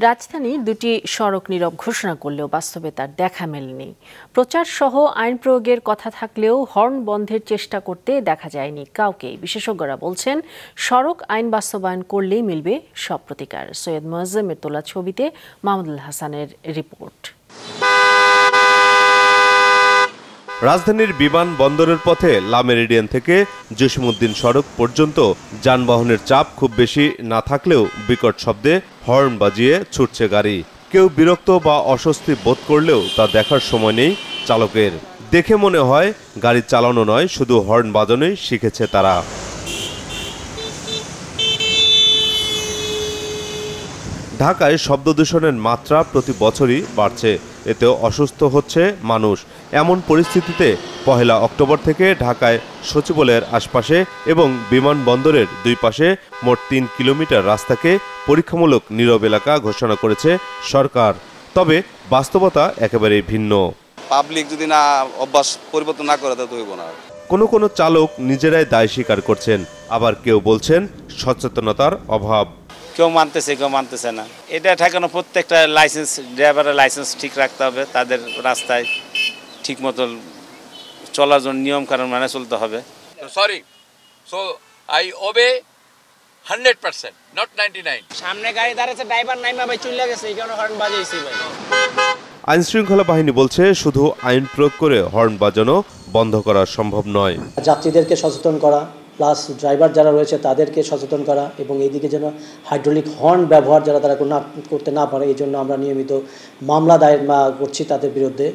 রাজধানীর দুটি সড়ক নীরব ঘোষণা করলেও বাস্তবে তার দেখা মেলেনি। প্রচার সহ আইন প্রয়োগের কথা থাকলেও হর্ন বন্ধের চেষ্টা করতে দেখা যায়নি কাউকে। বিশেষজ্ঞরা বলছেন, সড়ক আইন বাস্তবায়ন করলেই মিলবে সব প্রতিকার। সৈয়দ মোয়াজ্জেমের তোলা ছবিতে মাহমুদুল হাসানের রিপোর্ট। রাজধানীর বিমানবন্দরের পথে লা মেরিডিয়ান থেকে জসিমউদ্দিন সড়ক পর্যন্ত যানবাহনের চাপ খুব বেশি না থাকলেও বিকট শব্দে হর্ন বাজিয়ে ছুটছে গাড়ি। কেউ বিরক্ত বা অস্বস্তি বোধ করলেও তা দেখার সময় নেই চালকের। দেখে মনে হয় গাড়ি চালানো নয়, শুধু হর্ন বাজানোই শিখেছে তারা। ঢাকায় শব্দ দূষণের মাত্রা প্রতি বছরই বাড়ছে, এতেও অসুস্থ হচ্ছে মানুষ। এমন পরিস্থিতিতে 1 অক্টোবর থেকে ঢাকায় সচিবালয়ের আশপাশে এবং বিমানবন্দরের দুই পাশে মোট 3 কিলোমিটার রাস্তাকে পরীক্ষামূলক নীরব এলাকা ঘোষণা করেছে সরকার। তবে বাস্তবতা একেবারেই ভিন্ন। পাবলিক যদি না অভ্যাস পরিবর্তন না করে তা হইব না। কোনো চালক নিজেরাই দায় স্বীকার করছেন, আবার কেউ বলছেন সচেতনতার অভাব। কেউ মানতেছে, কেউ মানতেছে না। এটা ঠেকানো প্রত্যেকটা ড্রাইভারের লাইসেন্স ঠিক রাখতে হবে, তাদের রাস্তায় ঠিক মতো চলার জন্য নিয়ম কানুন মানে চলতে হবে। Sorry, so I obey 100%, not 99। সামনে গাড়ি দাঁড়াচ্ছে, ড্রাইভার নাইমা ভাই চলে গেছে, এই কারণে হর্ন বাজাইছি ভাই। আইন শৃঙ্খলা বাহিনী বলছে, শুধু আইন প্রয়োগ করে হর্ন বাজানো বন্ধ করা সম্ভব নয়। যাত্রীদেরকে সচেতন করা, প্লাস ড্রাইভার যারা রয়েছে তাদেরকে সচেতন করা, এবং এইদিকে যেন হাইড্রোলিক হর্ন ব্যবহার যারা তারা করতে না পারে, এই জন্য আমরা নিয়মিত মামলা দায়ের করছি তাদের বিরুদ্ধে।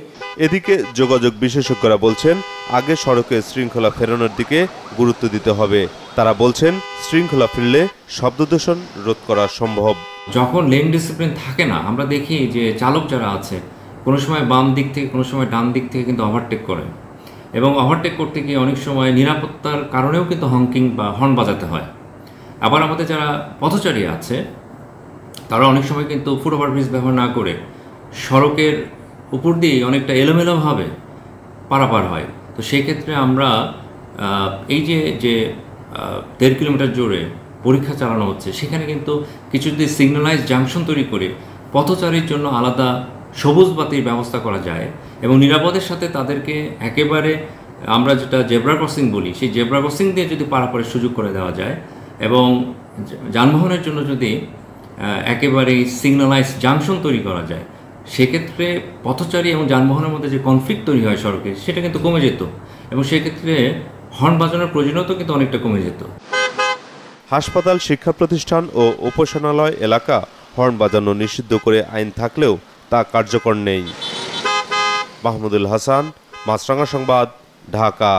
এদিকে যোগাযোগ বিশেষজ্ঞরা বলছেন, আগে সড়কে শৃঙ্খলা ফেরানোর দিকে গুরুত্ব দিতে হবে। তারা বলছেন, শৃঙ্খলা ফিরলে শব্দদূষণ রোধ করা সম্ভব। যখন লেন ডিসিপ্লিন থাকে না, আমরা দেখি যে চালক যারা আছে কোনো সময় বাম দিক থেকে কোনো সময় ডান দিক থেকে কিন্তু ওভারটেক করে, এবং ওভারটেক করতে গিয়ে অনেক সময় নিরাপত্তার কারণেও কিন্তু হংকিং বা হর্ন বাজাতে হয়। আবার আমাদের যারা পথচারী আছে তারা অনেক সময় কিন্তু ফুট ওভারব্রিজ ব্যবহার না করে সড়কের উপর দিয়ে অনেকটা এলোমেলোভাবে পারাপার হয়। তো সেই ক্ষেত্রে আমরা এই যে 1.5 কিলোমিটার জোরে পরীক্ষা চালানো হচ্ছে, সেখানে কিন্তু কিছু যদি সিগন্যালাইজ জাংশন তৈরি করে পথচারীর জন্য আলাদা সবুজ বাতির ব্যবস্থা করা যায় এবং নিরাপদের সাথে তাদেরকে একেবারে আমরা যেটা জেব্রা ক্রসিং বলি, সেই জেব্রা ক্রসিং দিয়ে যদি পারাপারের সুযোগ করে দেওয়া যায়, এবং যানবাহনের জন্য যদি একেবারে সিগন্যালাইজ জাংশন তৈরি করা যায়, সেক্ষেত্রে পথচারী এবং যানবাহনের মধ্যে যে কনফ্লিক্ট তৈরি হয় সড়কে, সেটা কিন্তু কমে যেত, এবং সেক্ষেত্রে হর্ন বাজানোর প্রয়োজনীয়তা কিন্তু অনেকটা কমে যেত। হাসপাতাল, শিক্ষা প্রতিষ্ঠান ও উপাসনালয় এলাকা হর্ন বাজানো নিষিদ্ধ করে আইন থাকলেও তা কার্যকর নেই। মাহমুদুল হাসান, মাছরাঙা সংবাদ, ঢাকা।